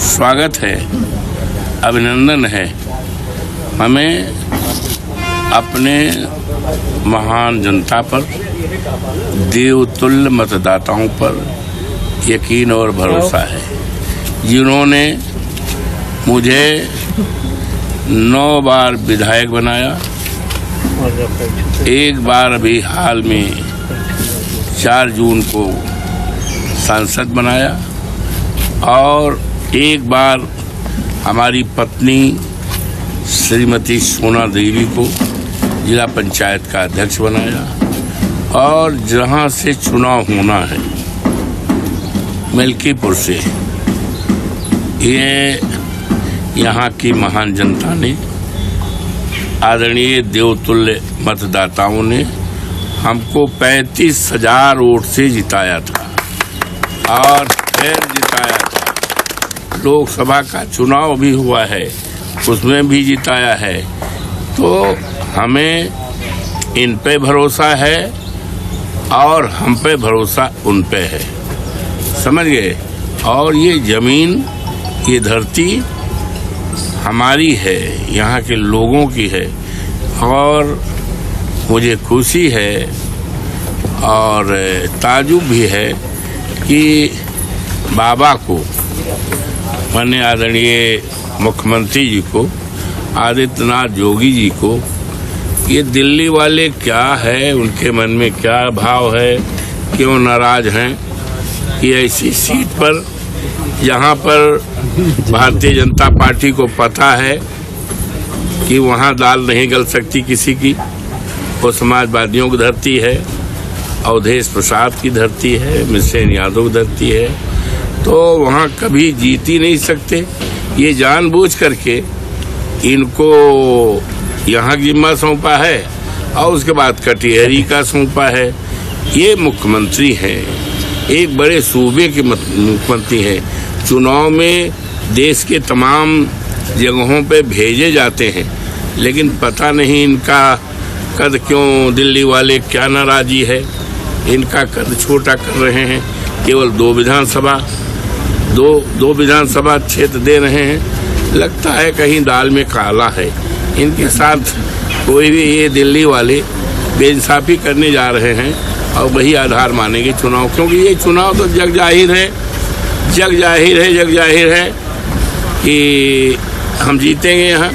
स्वागत है, अभिनंदन है। हमें अपने महान जनता पर, देवतुल्य मतदाताओं पर यकीन और भरोसा है, जिन्होंने मुझे 9 बार विधायक बनाया, एक बार अभी हाल में 4 जून को सांसद बनाया और एक बार हमारी पत्नी श्रीमती सोना देवी को जिला पंचायत का अध्यक्ष बनाया। और जहां से चुनाव होना है, मिल्कीपुर से, ये यहाँ की महान जनता ने, आदरणीय देवतुल्य मतदाताओं ने हमको 35,000 वोट से जिताया था और फिर जिताया था। लोकसभा का चुनाव भी हुआ है, उसमें भी जिताया है। तो हमें इन पे भरोसा है और हम पे भरोसा उन पे है, समझ गए। और ये जमीन, ये धरती हमारी है, यहाँ के लोगों की है। और मुझे खुशी है और ताजुब भी है कि बाबा को, माननीय आदरणीय मुख्यमंत्री जी को, आदित्यनाथ योगी जी को, ये दिल्ली वाले क्या है, उनके मन में क्या भाव है, क्यों नाराज हैं कि ऐसी सीट पर, यहाँ पर भारतीय जनता पार्टी को पता है कि वहाँ दाल नहीं गल सकती किसी की। वो समाजवादियों की धरती है, अवधेश प्रसाद की धरती है, मिसेन यादव की धरती है, तो वहाँ कभी जीत ही नहीं सकते। ये जानबूझ करके इनको यहाँ जिम्मा सौंपा है और उसके बाद कटिहरी का सौंपा है। ये मुख्यमंत्री हैं, एक बड़े सूबे के मुख्यमंत्री हैं। चुनाव में देश के तमाम जगहों पे भेजे जाते हैं, लेकिन पता नहीं इनका कद क्यों, दिल्ली वाले क्या नाराजी है, इनका कद छोटा कर रहे हैं। केवल 2 विधानसभा क्षेत्र दे रहे हैं। लगता है कहीं दाल में काला है। इनके साथ कोई भी, ये दिल्ली वाले बेइंसाफी करने जा रहे हैं और वही आधार मानेंगे चुनाव, क्योंकि ये चुनाव तो जग जाहिर है कि हम जीतेंगे। यहाँ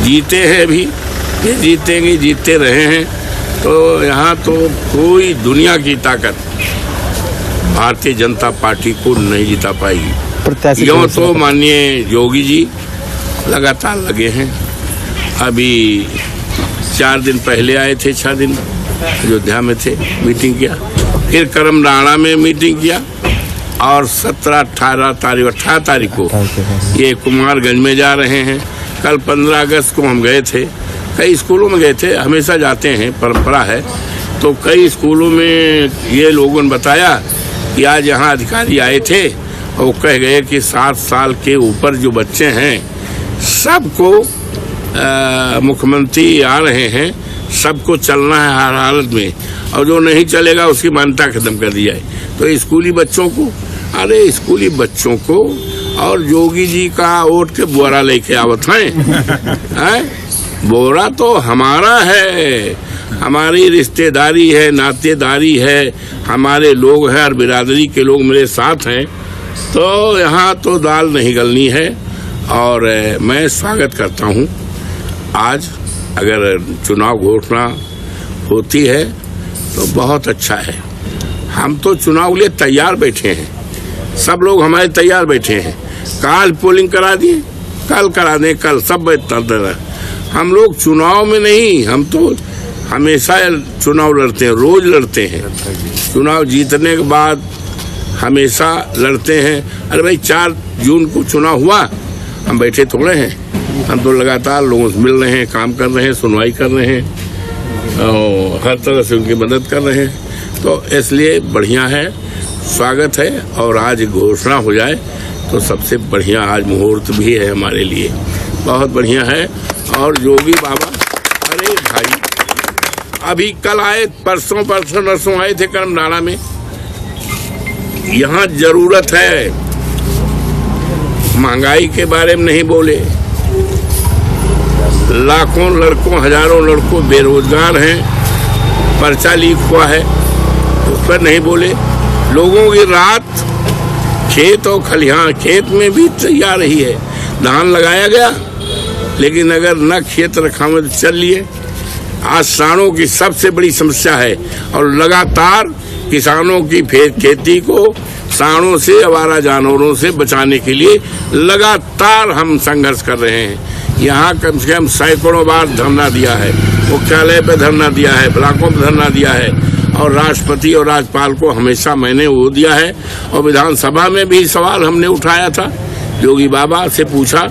जीते हैं अभी, ये जीतेंगे, जीतते रहे हैं। तो यहाँ तो कोई दुनिया की ताकत भारतीय जनता पार्टी को नहीं जिता पाएगी। यूँ तो माननीय योगी जी लगातार लगे हैं। अभी 4 दिन पहले आए थे, 6 दिन अयोध्या में थे, मीटिंग किया, फिर करमडाड़ा में मीटिंग किया और 18 तारीख को ये कुमारगंज में जा रहे हैं। कल 15 अगस्त को हम गए थे, कई स्कूलों में गए थे, हमेशा जाते हैं, परंपरा है। तो कई स्कूलों में ये लोगों ने बताया कि आज यहाँ अधिकारी आए थे और कह गए कि 7 साल के ऊपर जो बच्चे हैं सबको मुख्यमंत्री आ रहे हैं, सबको चलना है हर हालत में, और जो नहीं चलेगा उसकी मान्यता खत्म कर दी जाए। तो स्कूली बच्चों को, अरे स्कूली बच्चों को और योगी जी का वोट के बोरा लेके आवत हैं। बोरा तो हमारा है, हमारी रिश्तेदारी है, नातेदारी है, हमारे लोग हैं और बिरादरी के लोग मेरे साथ हैं। तो यहाँ तो दाल नहीं गलनी है। और मैं स्वागत करता हूँ। आज अगर चुनाव घोषणा होती है तो बहुत अच्छा है। हम तो चुनाव के लिए तैयार बैठे हैं, सब लोग हमारे तैयार बैठे हैं। कल पोलिंग करा दिए, कल करा दें, कल सब हम लोग चुनाव में नहीं, हम तो हमेशा चुनाव लड़ते हैं, रोज लड़ते हैं। चुनाव जीतने के बाद हमेशा लड़ते हैं। अरे भाई 4 जून को चुनाव हुआ, हम बैठे थोड़े हैं, हम तो लगातार लोगों से मिल रहे हैं, काम कर रहे हैं, सुनवाई कर रहे हैं और हर तरह से उनकी मदद कर रहे हैं। तो इसलिए बढ़िया है, स्वागत है। और आज घोषणा हो जाए तो सबसे बढ़िया आज मुहूर्त भी है हमारे लिए, बहुत बढ़िया है। और योगी बाबा, अरे भाई अभी कल आए, परसों आए थे करमडाड़ा में। यहाँ जरूरत है महंगाई के बारे में नहीं बोले। लाखों लड़कों, हजारों लड़कों बेरोजगार हैं, पर्चा लीक हुआ है, उस पर नहीं बोले। लोगों की रात खेत और खलिहान, खेत में भी जा रही है, धान लगाया गया, लेकिन अगर न खेत रखा में तो चल लिए। आज सांडों की सबसे बड़ी समस्या है और लगातार किसानों की खेती को सांडों से, आवारा जानवरों से बचाने के लिए लगातार हम संघर्ष कर रहे हैं। यहाँ कम से कम सैकड़ों बार धरना दिया है, मुख्यालय पे धरना दिया है, ब्लॉकों पे धरना दिया है, और राष्ट्रपति और राज्यपाल को हमेशा मैंने वो दिया है। और विधानसभा में भी सवाल हमने उठाया था, योगी बाबा से पूछा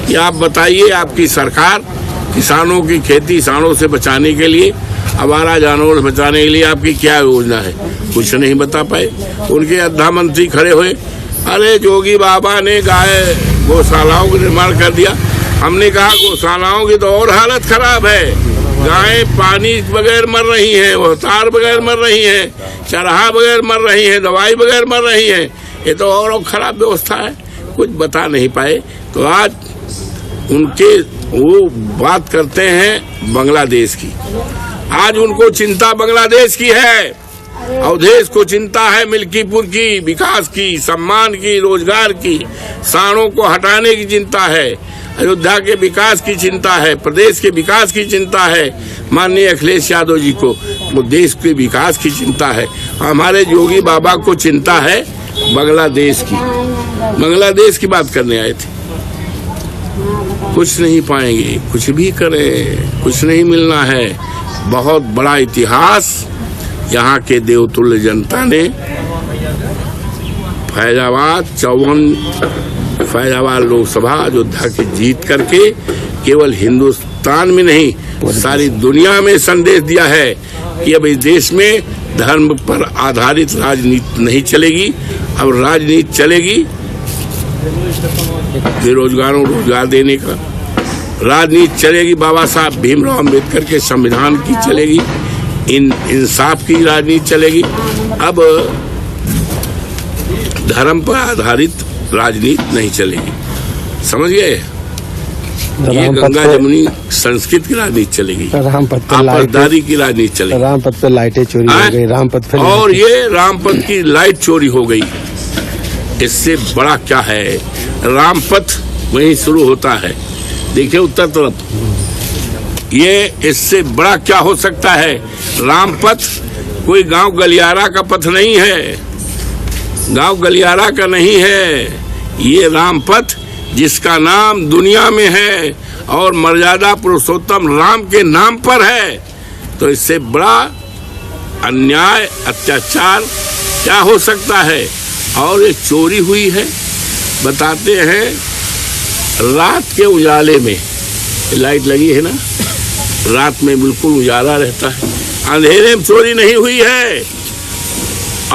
कि आप बताइए, आपकी सरकार किसानों की खेती सांडों से बचाने के लिए, आवारा जानवरों से बचाने के लिए आपकी क्या योजना है? कुछ नहीं बता पाए। उनके अध्या मंत्री खड़े हुए, अरे योगी बाबा ने गौशालाओं का निर्माण कर दिया। हमने कहा गौशालाओं की तो और हालत खराब है, गायें पानी बगैर मर रही हैं, वो तार बगैर मर रही हैं, चरहा बगैर मर रही हैं, दवाई बगैर मर रही हैं। ये तो और खराब व्यवस्था है, कुछ बता नहीं पाए। तो आज उनके वो बात करते हैं बांग्लादेश की। आज उनको चिंता बांग्लादेश की है, अवधेश को चिंता है मिल्कीपुर की, विकास की, सम्मान की, रोजगार की, सांडों को हटाने की चिंता है, अयोध्या के विकास की चिंता है, प्रदेश के विकास की चिंता है। माननीय अखिलेश यादव जी को वो देश के विकास की चिंता है। हमारे योगी बाबा को चिंता है बांग्लादेश की। बांग्लादेश की बात करने आए थे। कुछ नहीं पाएंगे, कुछ भी करें, कुछ नहीं मिलना है। बहुत बड़ा इतिहास यहाँ के देवतुल्य जनता ने फैजाबाद लोकसभा अयोध्या की जीत करके केवल हिंदुस्तान में नहीं सारी दुनिया में संदेश दिया है कि अब इस देश में धर्म पर आधारित राजनीति नहीं चलेगी। अब राजनीति चलेगी बेरोजगारों को रोजगार देने का, राजनीति चलेगी बाबा साहब भीमराव अम्बेडकर के संविधान की चलेगी, इंसाफ की राजनीति चलेगी। अब धर्म पर आधारित राजनीति नहीं चलेगी, समझ गए? ये गंगा जमुनी संस्कृत की राजनीति चलेगी, आपसदारी की राजनीति चलेगी। रामपथ पे लाइटें चोरी हो गई, रामपथ पे, और ये रामपथ की लाइट चोरी हो गई। इससे बड़ा क्या है? रामपथ वहीं शुरू होता है, देखिए उत्तर तरफ। ये इससे बड़ा क्या हो सकता है? रामपथ कोई गांव गलियारा का पथ नहीं है, गांव गलियारा का नहीं है। ये रामपथ जिसका नाम दुनिया में है और मर्यादा पुरुषोत्तम राम के नाम पर है, तो इससे बड़ा अन्याय अत्याचार क्या हो सकता है? और ये चोरी हुई है, बताते हैं रात के उजाले में, लाइट लगी है ना, रात में बिल्कुल उजाला रहता है, अंधेरे में चोरी नहीं हुई है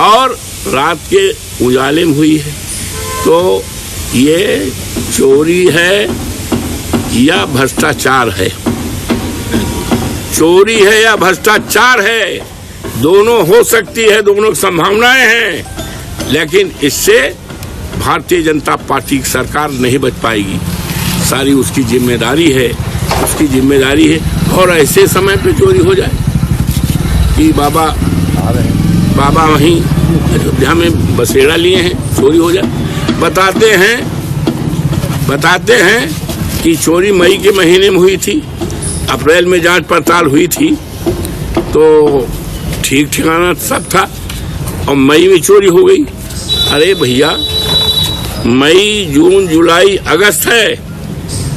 और रात के उजाले में हुई है। तो ये चोरी है या भ्रष्टाचार है? चोरी है या भ्रष्टाचार है? दोनों हो सकती है, दोनों की संभावनाएं हैं, लेकिन इससे भारतीय जनता पार्टी की सरकार नहीं बच पाएगी। सारी उसकी जिम्मेदारी है, उसकी जिम्मेदारी है। और ऐसे समय पे चोरी हो जाए कि बाबा वहीं अयोध्या में बसेरा लिए हैं, चोरी हो जाए। बताते हैं कि चोरी मई के महीने में हुई थी, अप्रैल में जांच पड़ताल हुई थी, तो ठीक ठिकाना सब था, और मई में चोरी हो गई। अरे भैया, मई, जून, जुलाई, अगस्त है।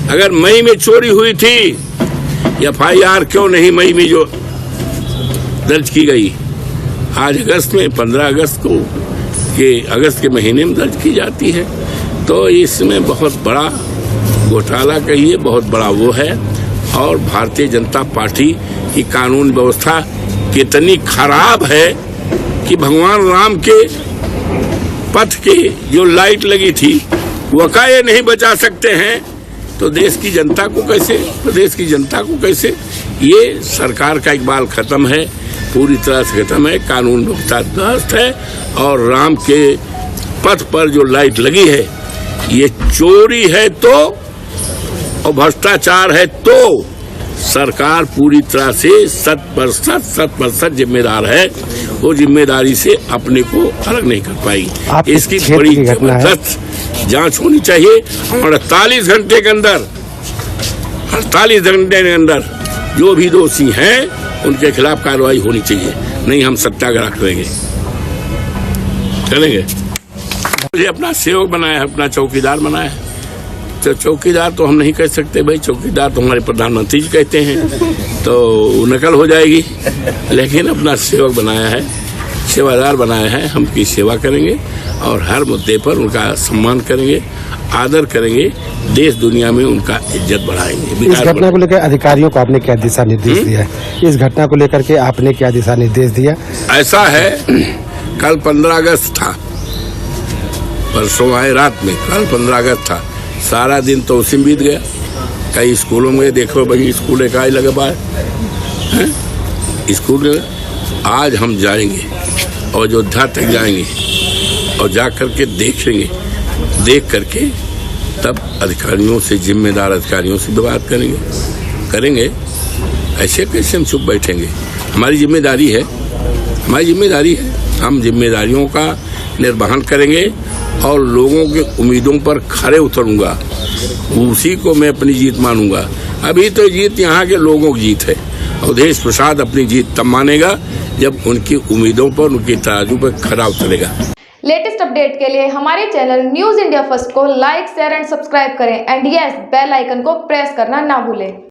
अगर मई में चोरी हुई थी, FIR क्यों नहीं मई में जो दर्ज की गई? आज अगस्त में, 15 अगस्त को, ये अगस्त के महीने में दर्ज की जाती है। तो इसमें बहुत बड़ा घोटाला कहिए, बहुत बड़ा वो है। और भारतीय जनता पार्टी की कानून व्यवस्था कितनी खराब है कि भगवान राम के पथ की जो लाइट लगी थी वका ये नहीं बचा सकते हैं, तो देश की जनता को कैसे, प्रदेश की जनता को कैसे? ये सरकार का इकबाल खत्म है, पूरी तरह से खत्म है, कानून व्यवस्था ध्वस्त है। और राम के पथ पर जो लाइट लगी है ये चोरी है तो और भ्रष्टाचार है तो सरकार पूरी तरह से 100% जिम्मेदार है। वो जिम्मेदारी से अपने को अलग नहीं कर पाई। इसकी बड़ी जबरदस्त जांच होनी चाहिए और 48 घंटे के अंदर जो भी दोषी हैं उनके खिलाफ कार्रवाई होनी चाहिए, नहीं हम सत्याग्रह चलेंगे। मुझे अपना सेवक बनाया है, अपना चौकीदार बनाया है। तो चौकीदार तो हम नहीं कह सकते भाई, चौकीदार तो हमारे प्रधानमंत्री जी कहते हैं, तो नकल हो जाएगी। लेकिन अपना सेवक बनाया है, सेवादार बनाया है। हम की सेवा करेंगे और हर मुद्दे पर उनका सम्मान करेंगे, आदर करेंगे, देश दुनिया में उनका इज्जत बढ़ाएंगे। इस घटना को लेकर अधिकारियों को आपने क्या दिशा निर्देश दिया है? इस घटना को लेकर के आपने क्या दिशा निर्देश दिया? ऐसा है, कल 15 अगस्त था, परसों आए रात में, कल 15 अगस्त था। सारा दिन तो उसी में बीत गया। कई स्कूलों में देखो भाई, स्कूल एक आज लगे पाए स्कूल में। आज हम जाएंगे और अयोध्या तक जाएंगे और जा करके देखेंगे, देख करके तब अधिकारियों से, जिम्मेदार अधिकारियों से भी बात करेंगे। ऐसे कैसे हम चुप बैठेंगे? हमारी जिम्मेदारी है। हम जिम्मेदारियों का निर्वहन करेंगे और लोगों के उम्मीदों पर खरे उतरूंगा, उसी को मैं अपनी जीत मानूंगा। अभी तो जीत यहाँ के लोगों की जीत है। अवधेश प्रसाद अपनी जीत तब मानेगा जब उनकी उम्मीदों पर, उनकी तराजू पर खरा उतरेगा। लेटेस्ट अपडेट के लिए हमारे चैनल न्यूज इंडिया फर्स्ट को लाइक, शेयर एंड सब्सक्राइब करें एंड यस, बेल आइकन को प्रेस करना ना भूलें।